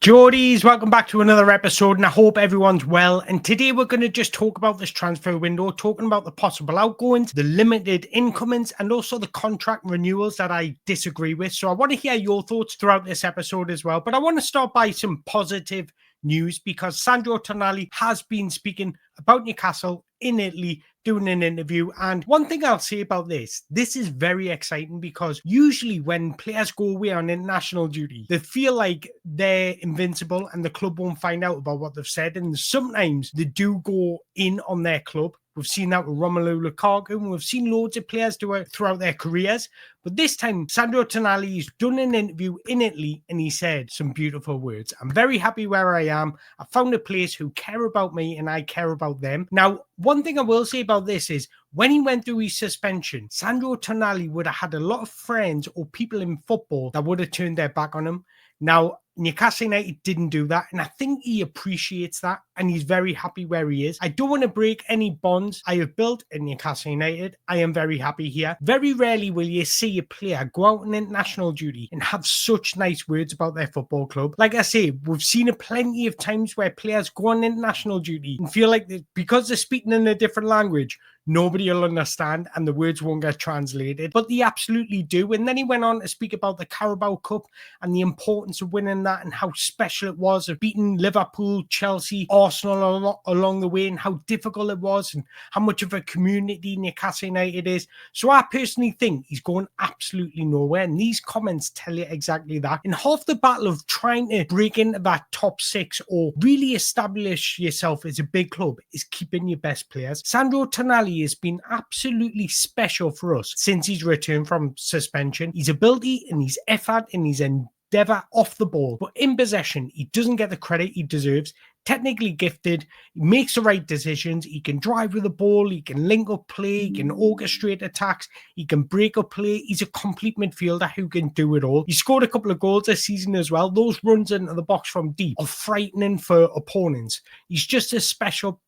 Geordies, welcome back to another episode, and I hope everyone's well. And today we're going to just talk about this transfer window, talking about the possible outgoings, the limited incomings, and also the contract renewals that I disagree with. So I want to hear your thoughts throughout this episode as well. But I want to start by some positive news because Sandro Tonali has been speaking about Newcastle in Italy, doing an interview. And one thing I'll say about this is very exciting because usually when players go away on international duty, they feel like they're invincible and the club won't find out about what they've said. And sometimes they do go in on their club. We've seen that with Romelu Lukaku, and we've seen loads of players do it throughout their careers. But this time, Sandro Tonali's done an interview in Italy, and he said some beautiful words. I'm very happy where I am. I found a place who care about me, and I care about them. Now, one thing I will say about this is, when he went through his suspension, Sandro Tonali would have had a lot of friends or people in football that would have turned their back on him. Now, Newcastle United didn't do that, and I think he appreciates that, and he's very happy where he is. I don't want to break any bonds I have built in Newcastle United. I am very happy here. Very rarely will you see a player go out on international duty and have such nice words about their football club. Like I say, we've seen it plenty of times where players go on international duty and feel like because they're speaking in a different language, nobody will understand and the words won't get translated, but they absolutely do. And then he went on to speak about the Carabao Cup and the importance of winning that and how special it was of beating Liverpool, Chelsea, Arsenal along the way, and how difficult it was and how much of a community Newcastle United is. So I personally think he's going absolutely nowhere, and these comments tell you exactly that. And half the battle of trying to break into that top six or really establish yourself as a big club is keeping your best players. Sandro Tonali has been absolutely special for us since he's returned from suspension. His ability and his effort and his endeavour off the ball, but in possession, he doesn't get the credit he deserves. Technically gifted, he makes the right decisions, he can drive with the ball, he can link up play, he can orchestrate attacks, he can break up play. He's a complete midfielder who can do it all. He scored a couple of goals this season as well. Those runs into the box from deep are frightening for opponents. He's just a special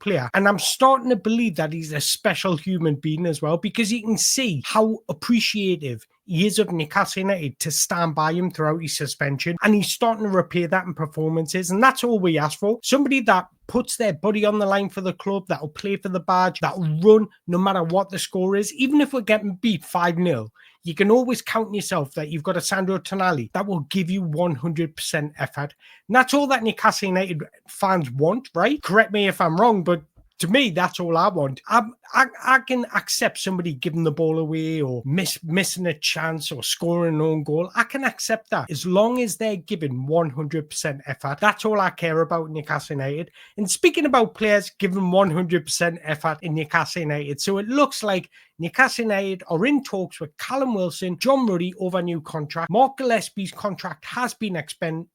player, and I'm starting to believe that he's a special human being as well, because you can see how appreciative he is of Newcastle United to stand by him throughout his suspension, and he's starting to repay that in performances, and that's all we ask for. Somebody that puts their body on the line for the club, that'll play for the badge, that'll run no matter what the score is. Even if we're getting beat 5-0, you can always count yourself that you've got a Sandro Tonali that will give you 100% effort. And that's all that Newcastle United fans want, right? Correct me if I'm wrong, but to me, that's all I want. I can accept somebody giving the ball away or missing a chance or scoring an own goal. I can accept that as long as they're giving 100% effort. That's all I care about in Newcastle United. And speaking about players giving 100% effort in Newcastle United, so it looks like Newcastle United are in talks with Callum Wilson John Ruddy over a new contract. Mark Gillespie's contract has been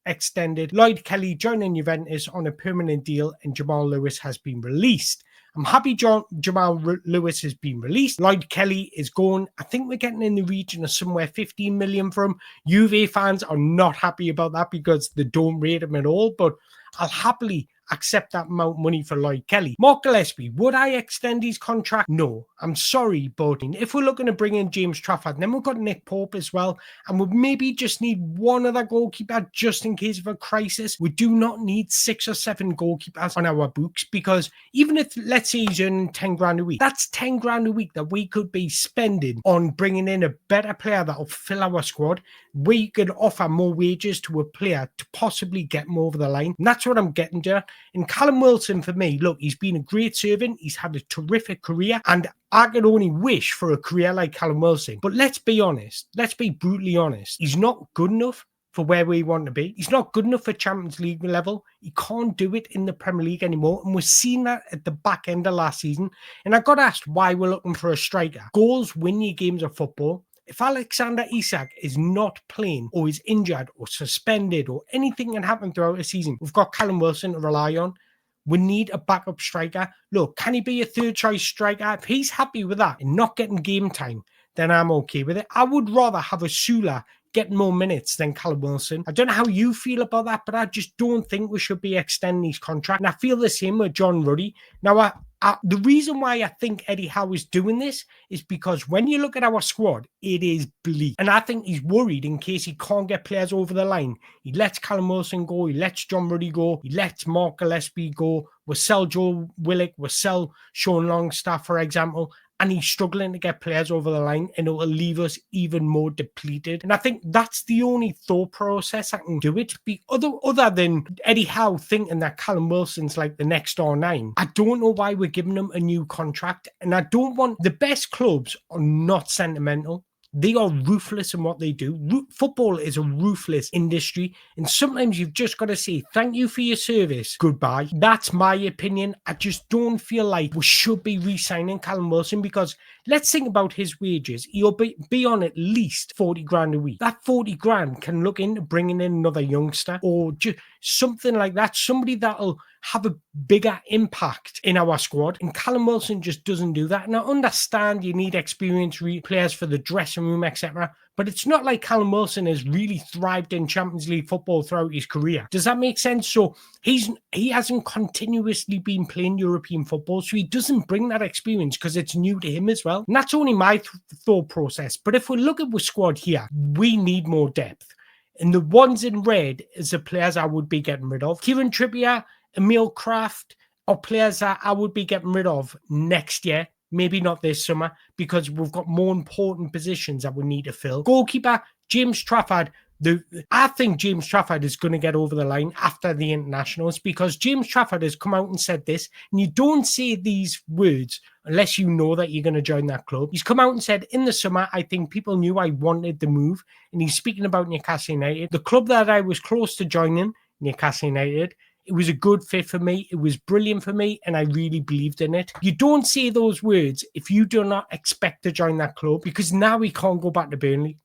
extended. Lloyd Kelly joining Juventus on a permanent deal, and Jamal Lewis has been released. I'm happy Jamal Lewis has been released. Lloyd Kelly is going. I think we're getting in the region of somewhere 15 million from. Juve fans are not happy about that because they don't rate him at all, but I'll happily accept that amount of money for Lloyd Kelly. Mark Gillespie, would I extend his contract? No, I'm sorry, but if we're looking to bring in James Trafford, then we've got Nick Pope as well, and we maybe just need one other goalkeeper just in case of a crisis. We do not need 6 or 7 goalkeepers on our books, because even if, let's say, he's earning 10 grand a week, that's 10 grand a week that we could be spending on bringing in a better player that will fill our squad. We could offer more wages to a player to possibly get him over the line, and that's what I'm getting to. And Callum Wilson, for me, look, he's been a great servant. He's had a terrific career, and I could only wish for a career like Callum Wilson. But let's be honest. Let's be brutally honest. He's not good enough for where we want to be. He's not good enough for Champions League level. He can't do it in the Premier League anymore. And we're seeing that at the back end of last season. And I got asked why we're looking for a striker. Goals win you games of football. If Alexander Isak is not playing or is injured or suspended or anything can happen throughout the season, we've got Callum Wilson to rely on. We need a backup striker. Look, can he be a third choice striker? If he's happy with that and not getting game time, then I'm okay with it. I would rather have a Sula get more minutes than Callum Wilson. I don't know how you feel about that, but I just don't think we should be extending his contract. And I feel the same with John Ruddy. Now, The reason why I think Eddie Howe is doing this is because when you look at our squad, it is bleak. And I think he's worried in case he can't get players over the line. He lets Callum Wilson go. He lets John Ruddy go. He lets Mark Gillespie go. We'll sell Joe Willock. We'll sell Sean Longstaff, for example. And he's struggling to get players over the line, and it will leave us even more depleted. And I think that's the only thought process that can do it. Other than Eddie Howe thinking that Callum Wilson's like the next R9, I don't know why we're giving him a new contract. And I don't want... The best clubs are not sentimental. They are ruthless in what they do. Football is a ruthless industry. And sometimes you've just got to say, thank you for your service. Goodbye. That's my opinion. I just don't feel like we should be re-signing Callum Wilson, because let's think about his wages. He'll be on at least 40 grand a week. That 40 grand can look into bringing in another youngster or just something like that. Somebody that'll have a bigger impact in our squad. And Callum Wilson just doesn't do that. And I understand you need experienced players for the dressing room, etc. But it's not like Callum Wilson has really thrived in Champions League football throughout his career. Does that make sense? So he hasn't continuously been playing European football, so he doesn't bring that experience because it's new to him as well. And that's only my thought process. But if we look at the squad here, we need more depth. And the ones in red is the players I would be getting rid of. Kieran Trippier, Emil Kraft are players that I would be getting rid of next year. Maybe not this summer, because we've got more important positions that we need to fill. Goalkeeper, James Trafford. I think James Trafford is going to get over the line after the internationals, because James Trafford has come out and said this, and you don't say these words unless you know that you're going to join that club. He's come out and said, in the summer, I think people knew I wanted the move, and he's speaking about Newcastle United, the club that I was close to joining, Newcastle United. It was a good fit for me. It was brilliant for me, and I really believed in it. You don't say those words if you do not expect to join that club, because now we can't go back to Burnley.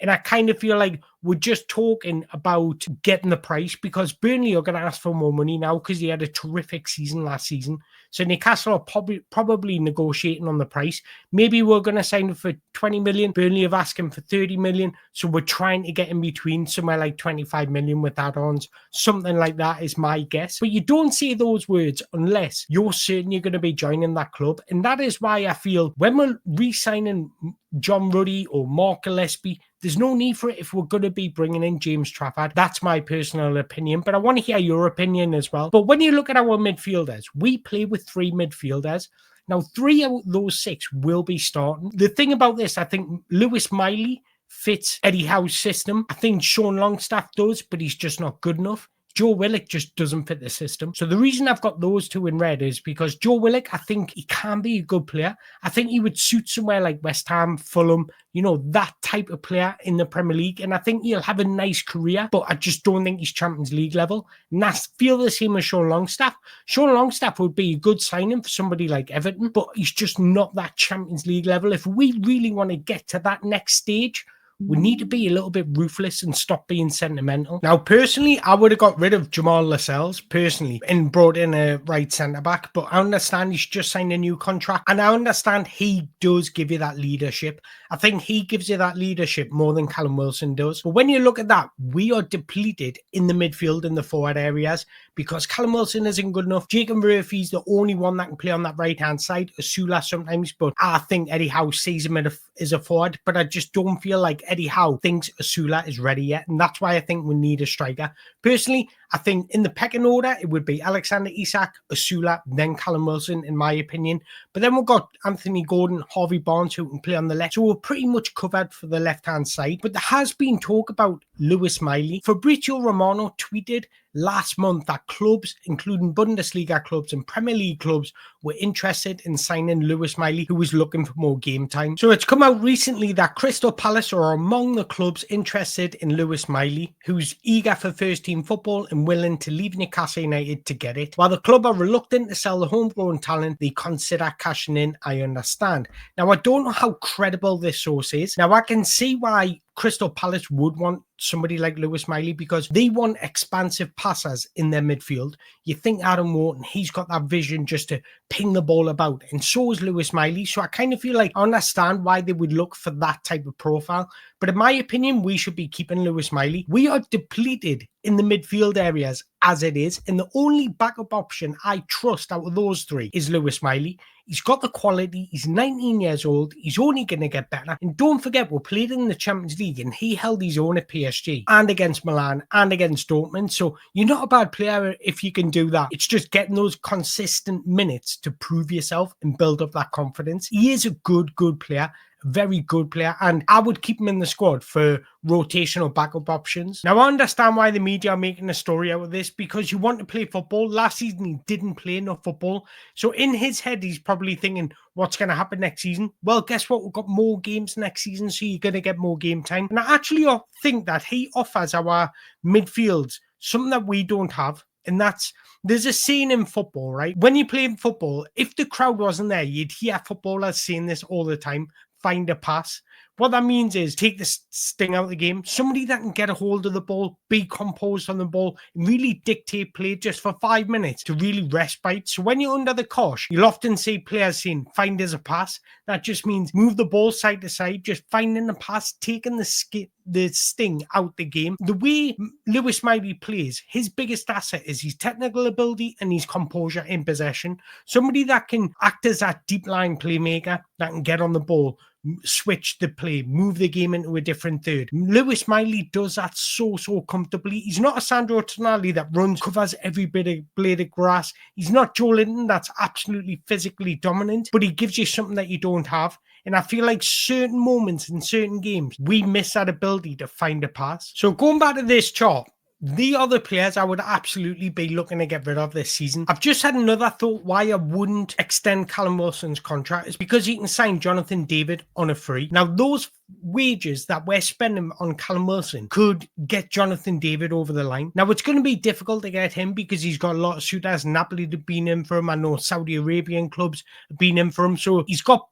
And I kind of feel like we're just talking about getting the price, because Burnley are going to ask for more money now because they had a terrific season last season. So Newcastle are probably negotiating on the price. Maybe we're going to sign him for 20 million. Burnley have asked him for 30 million. So we're trying to get in between, somewhere like 25 million with add-ons. Something like that is my guess. But you don't say those words unless you're certain you're going to be joining that club. And that is why I feel when we're re-signing John Ruddy or Mark Gillespie, there's no need for it if we're going to be bringing in James Trafford. That's my personal opinion, but I want to hear your opinion as well. But when you look at our midfielders, we play with 3 midfielders. Now, 3 of those 6 will be starting. The thing about this, I think Lewis Miley fits Eddie Howe's system. I think Sean Longstaff does, but he's just not good enough. Joe Willock just doesn't fit the system. So the reason I've got those 2 in red is because Joe Willock, I think he can be a good player. I think he would suit somewhere like West Ham, Fulham, you know, that type of player in the Premier League. And I think he'll have a nice career, but I just don't think he's Champions League level. And I feel the same as Sean Longstaff. Sean Longstaff would be a good signing for somebody like Everton, but he's just not that Champions League level. If we really want to get to that next stage, we need to be a little bit ruthless and stop being sentimental. Now, personally, I would have got rid of Jamal Lascelles, personally, and brought in a right centre-back. But I understand he's just signed a new contract. And I understand he does give you that leadership. I think he gives you that leadership more than Callum Wilson does. But when you look at that, we are depleted in the midfield and the forward areas because Callum Wilson isn't good enough. Jacob Murphy's the only one that can play on that right-hand side. Asula sometimes, but I think Eddie Howe sees him as a forward. But I just don't feel like Eddie Howe thinks Asula is ready yet. And that's why I think we need a striker. Personally, I think in the pecking order, it would be Alexander Isak, Asula, then Callum Wilson, in my opinion. But then we've got Anthony Gordon, Harvey Barnes, who can play on the left. So we're pretty much covered for the left-hand side. But there has been talk about Lewis Miley. Fabrizio Romano tweeted last month that clubs, including Bundesliga clubs and Premier League clubs, were interested in signing Lewis Miley, who was looking for more game time. So it's come out recently that Crystal Palace are among the clubs interested in Lewis Miley, who's eager for first-team football and willing to leave Newcastle United to get it. While the club are reluctant to sell the homegrown talent, they consider cashing in, I understand. Now, I don't know how credible this source is. Now, I can see why Crystal Palace would want somebody like Lewis Miley because they want expansive passers in their midfield. You think Adam Wharton, he's got that vision just to ping the ball about, and so is Lewis Miley. So I kind of feel like I understand why they would look for that type of profile. But in my opinion, we should be keeping Lewis Miley. We are depleted in the midfield areas as it is. And the only backup option I trust out of those three is Lewis Miley. He's got the quality. He's 19 years old. He's only going to get better. And don't forget, we played in the Champions League and he held his own at PSG and against Milan and against Dortmund. So you're not a bad player if you can do that. It's just getting those consistent minutes to prove yourself and build up that confidence. He is a good player. Very good player, and I would keep him in the squad for rotational backup options. Now, I understand why the media are making a story out of this, because you want to play football. Last season, he didn't play enough football. So in his head, he's probably thinking, what's going to happen next season? Well, guess what? We've got more games next season, so you're going to get more game time. And I actually think that he offers our midfields something that we don't have. And that's, there's a saying in football, right? When you play in football, if the crowd wasn't there, you'd hear footballers saying this all the time: find a pass. What that means is take the sting out of the game. Somebody that can get a hold of the ball, be composed on the ball, and really dictate play just for 5 minutes to really respite. So when you're under the cosh, you'll often see players saying, find us a pass. That just means move the ball side to side, just finding a pass, taking the sting out the game. The way Lewis Miley plays, his biggest asset is his technical ability and his composure in possession. Somebody that can act as that deep line playmaker, that can get on the ball, switch the play, move the game into a different third. Lewis Miley does that so comfortably. He's not a Sandro Tonali that runs, covers every bit of blade of grass. He's not Joe Linton that's absolutely physically dominant, but he gives you something that you don't have. And I feel like certain moments in certain games, we miss that ability to find a pass. So going back to this chart, the other players I would absolutely be looking to get rid of this season. I've just had another thought why I wouldn't extend Callum Wilson's contract is because he can sign Jonathan David on a free. Now, those wages that we're spending on Callum Wilson could get Jonathan David over the line. Now, it's going to be difficult to get him because he's got a lot of suitors. Napoli have been in for him. I know Saudi Arabian clubs have been in for him. So he's got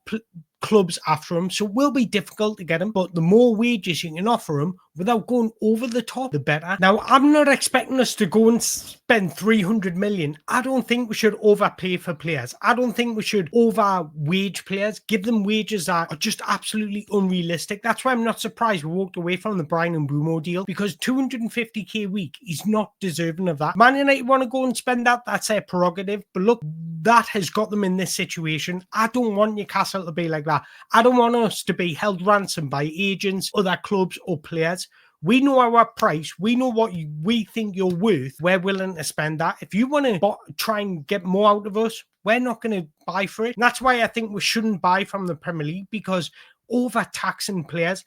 clubs after him, so it will be difficult to get him, but the more wages you can offer him without going over the top, the better. Now, I'm not expecting us to go and spend 300 million. I don't think we should overpay for players. I don't think we should overwage players, give them wages that are just absolutely unrealistic. That's why I'm not surprised we walked away from the Bryan Mbeumo deal, because 250k a week, he's not deserving of that. Man United want to go and spend that, that's their prerogative, but look, that has got them in this situation. I don't want Newcastle to be like that. I don't want us to be held ransom by agents, other clubs or players. We know our price. We know what we think you're worth. We're willing to spend that. If you want to try and get more out of us, we're not going to buy for it. And that's why I think we shouldn't buy from the Premier League, because overtaxing players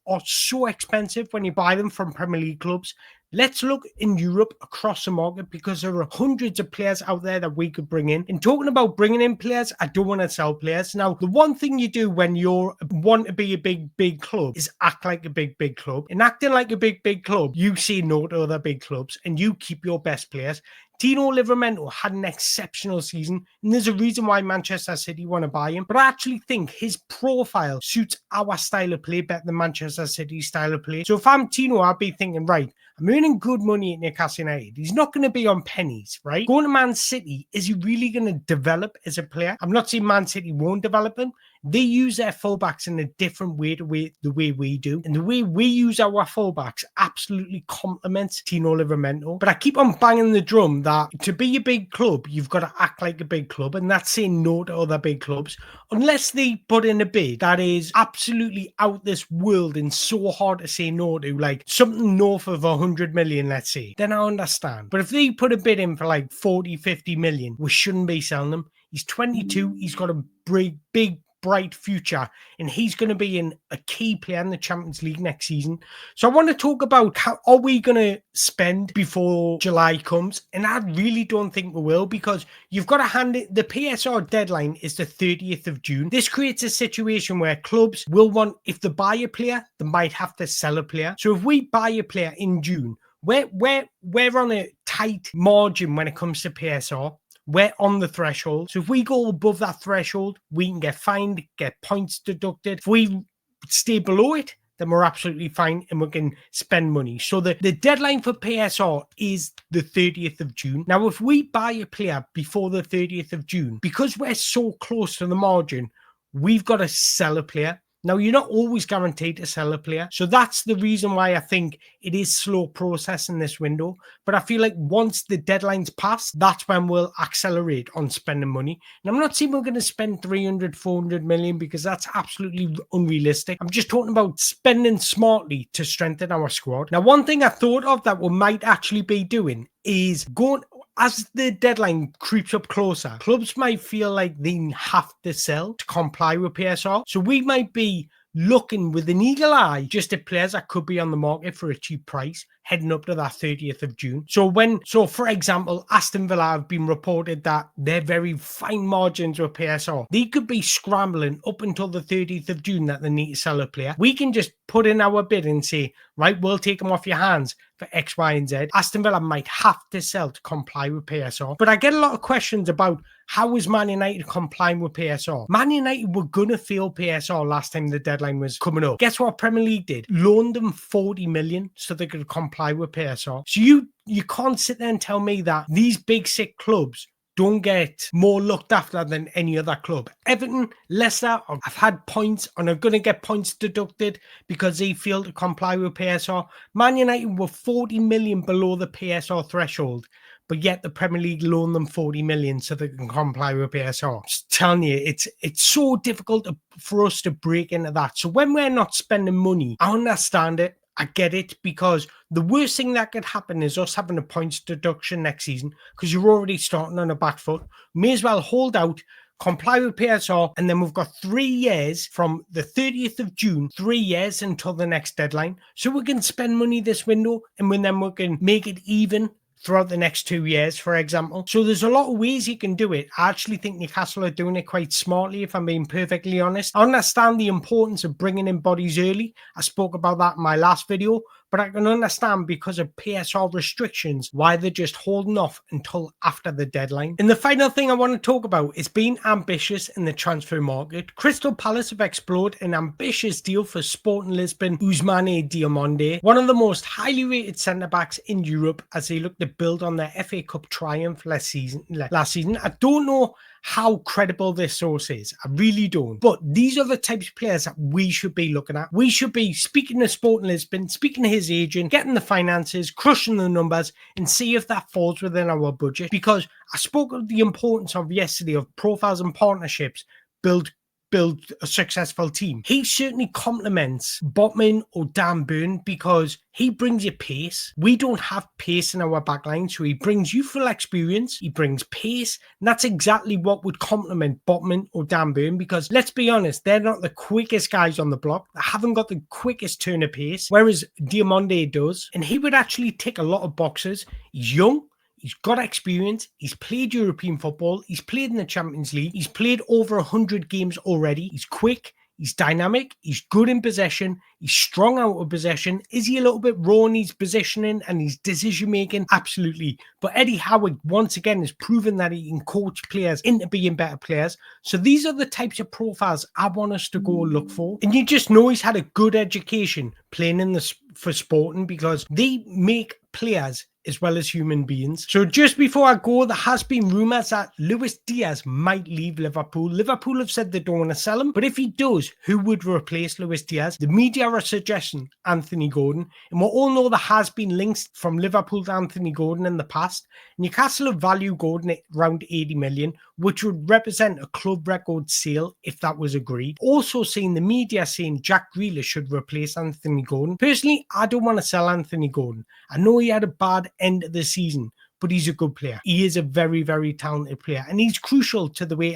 are so expensive when you buy them from Premier League clubs. Let's look in Europe across the market, because there are hundreds of players out there that we could bring in. And talking about bringing in players, I don't want to sell players. Now, the one thing you do when you want to be a big club is act like a big club. And acting like a big club, you say no to other big clubs and you keep your best players. Tino Livramento had an exceptional season, and there's a reason why Manchester City want to buy him. But I actually think his profile suits our style of play better than Manchester City's style of play. So if I'm Tino, I'd be thinking, right, I'm earning good money at Newcastle United. He's not going to be on pennies, right? Going to Man City, is he really going to develop as a player? I'm not saying Man City won't develop him. They use their fullbacks in a different way to the way we do. And the way we use our fullbacks absolutely complements Tino Livramento. But I keep on banging the drum that to be a big club, you've got to act like a big club. And that's saying no to other big clubs. Unless they put in a bid that is absolutely out this world and so hard to say no to, like something north of 100 million, let's say, then I understand. But if they put a bid in for like 40, 50 million, we shouldn't be selling them. He's 22. He's got a big bright future, and he's going to be a key player in the Champions League next season. So I want to talk about how are we going to spend before July comes, and I really don't think we will, because you've got to hand it. The PSR deadline is the 30th of June. This creates a situation where clubs will want, if they buy a player, they might have to sell a player. So if we buy a player in June, we're on a tight margin when it comes to PSR. We're on the threshold. So if we go above that threshold, we can get fined, get points deducted. If we stay below it, then we're absolutely fine and we can spend money. So the deadline for PSR is the 30th of June. Now, if we buy a player before the 30th of June, because we're so close to the margin, we've got to sell a player. Now, you're not always guaranteed to sell a player. So that's the reason why I think it is slow process in this window. But I feel like once the deadline's passed, that's when we'll accelerate on spending money. And I'm not saying we're going to spend 300, 400 million because that's absolutely unrealistic. I'm just talking about spending smartly to strengthen our squad. Now, one thing I thought of that we might actually be doing is going, as the deadline creeps up closer, clubs might feel like they have to sell to comply with PSR. So we might be looking with an eagle eye just at players that could be on the market for a cheap price heading up to that 30th of June. So for example, Aston Villa have been reported that they're very fine margins with PSR. They could be scrambling up until the 30th of June that they need to sell a player. We can just put in our bid and say, right, we'll take them off your hands for X, Y, and Z. Aston Villa might have to sell to comply with PSR. But I get a lot of questions about how is Man United complying with PSR? Man United were going to fail PSR last time the deadline was coming up. Guess what Premier League did? Loaned them 40 million so they could comply with PSR. So you can't sit there and tell me that these big sick clubs don't get more looked after than any other club. Everton, Leicester have had points and are going to get points deducted because they failed to comply with PSR. Man United were 40 million below the PSR threshold, but yet the Premier League loaned them 40 million so they can comply with PSR. Just telling you, it's so difficult for us to break into that. So when we're not spending money, I understand it. I get it, because the worst thing that could happen is us having a points deduction next season because you're already starting on a back foot. May as well hold out, comply with PSR, and then we've got 3 years from the 30th of June, 3 years until the next deadline. So we can spend money this window and then we can make it even throughout the next 2 years, for example. So there's a lot of ways you can do it. I actually think Newcastle are doing it quite smartly, if I'm being perfectly honest. I understand the importance of bringing in bodies early. I spoke about that in my last video, but I can understand because of PSR restrictions why they're just holding off until after the deadline. And the final thing I want to talk about is being ambitious in the transfer market. Crystal Palace have explored an ambitious deal for Sporting Lisbon Ousmane Diomande, one of the most highly rated centre-backs in Europe, as they look to build on their FA Cup triumph last season. I don't know how credible this source is. I really don't. But these are the types of players that we should be looking at. We should be speaking to Sporting Lisbon, speaking to his agent, getting the finances, crushing the numbers, and see if that falls within our budget. Because I spoke of the importance of yesterday of profiles and partnerships build a successful team. He certainly complements Botman or Dan Burn because he brings you pace. We don't have pace in our backline, so he brings youthful experience, he brings pace, and that's exactly what would complement Botman or Dan Burn, because let's be honest, they're not the quickest guys on the block. They haven't got the quickest turn of pace, whereas Diomande does, and he would actually tick a lot of boxes. He's young, he's got experience, he's played European football, he's played in the Champions League, he's played over 100 games already, he's quick, he's dynamic, he's good in possession, he's strong out of possession. Is he a little bit raw in his positioning and his decision making? Absolutely. But Eddie Howard, once again, has proven that he can coach players into being better players. So these are the types of profiles I want us to go look for. And you just know he's had a good education playing in this for Sporting, because they make players as well as human beings. So just before I go, there has been rumours that Luis Diaz might leave Liverpool. Liverpool have said they don't want to sell him, but if he does, who would replace Luis Diaz? The media are suggesting Anthony Gordon, and we all know there has been links from Liverpool to Anthony Gordon in the past. Newcastle have valued Gordon at around 80 million, which would represent a club record sale if that was agreed. Also seeing the media saying Jack Grealish should replace Anthony Gordon. Personally, I don't want to sell Anthony Gordon. I know he had a bad end of the season, but he's a good player. He is a very, very talented player, and he's crucial to the way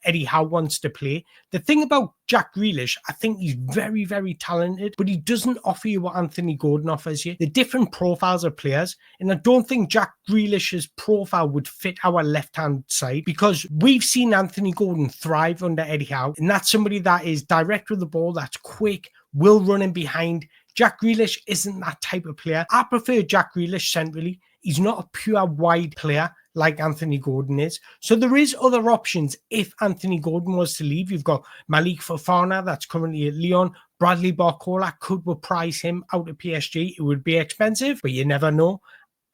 Eddie Howe wants to play. The thing about Jack Grealish, I think he's very, very talented, but he doesn't offer you what Anthony Gordon offers you. The different profiles of players, and I don't think Jack Grealish's profile would fit our left-hand side, because we've seen Anthony Gordon thrive under Eddie Howe, and that's somebody that is direct with the ball, that's quick, will run in behind. Jack Grealish isn't that type of player. I prefer Jack Grealish centrally. He's not a pure wide player like Anthony Gordon is. So there is other options if Anthony Gordon was to leave. You've got Malik Fofana, that's currently at Lyon. Bradley Barcola could price him out of PSG. It would be expensive, but you never know.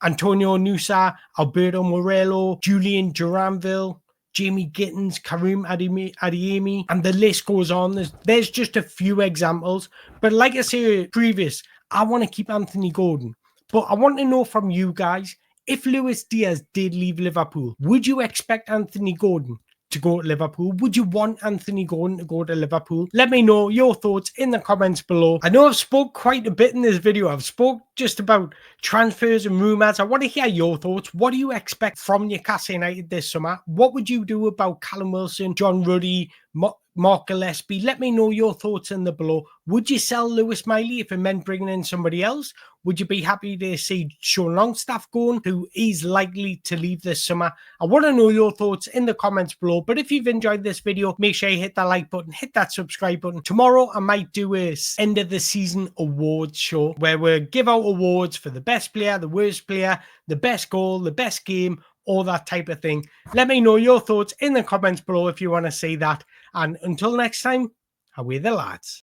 Antonio Nusa, Alberto Morello, Julian Duranville, Jamie Gittins, Karim Adeyemi, and the list goes on. There's just a few examples. But like I said previous, I want to keep Anthony Gordon. But I want to know from you guys, if Luis Diaz did leave Liverpool, would you expect Anthony Gordon to go to Liverpool? Would you want Anthony Gordon to go to Liverpool? Let me know your thoughts in the comments below. I know I've spoke quite a bit in this video. I've spoke just about transfers and rumours. I want to hear your thoughts. What do you expect from Newcastle United this summer? What would you do about Callum Wilson, John Ruddy, Mark Gillespie? Let me know your thoughts in the below. Would you sell Lewis Miley if it meant bringing in somebody else? Would you be happy to see Sean Longstaff going, who is likely to leave this summer? I want to know your thoughts in the comments below. But if you've enjoyed this video, make sure you hit that like button, hit that subscribe button. Tomorrow, I might do a end of the season awards show where we'll give out awards for the best player, the worst player, the best goal, the best game, all that type of thing. Let me know your thoughts in the comments below if you want to see that. And until next time, away the lads.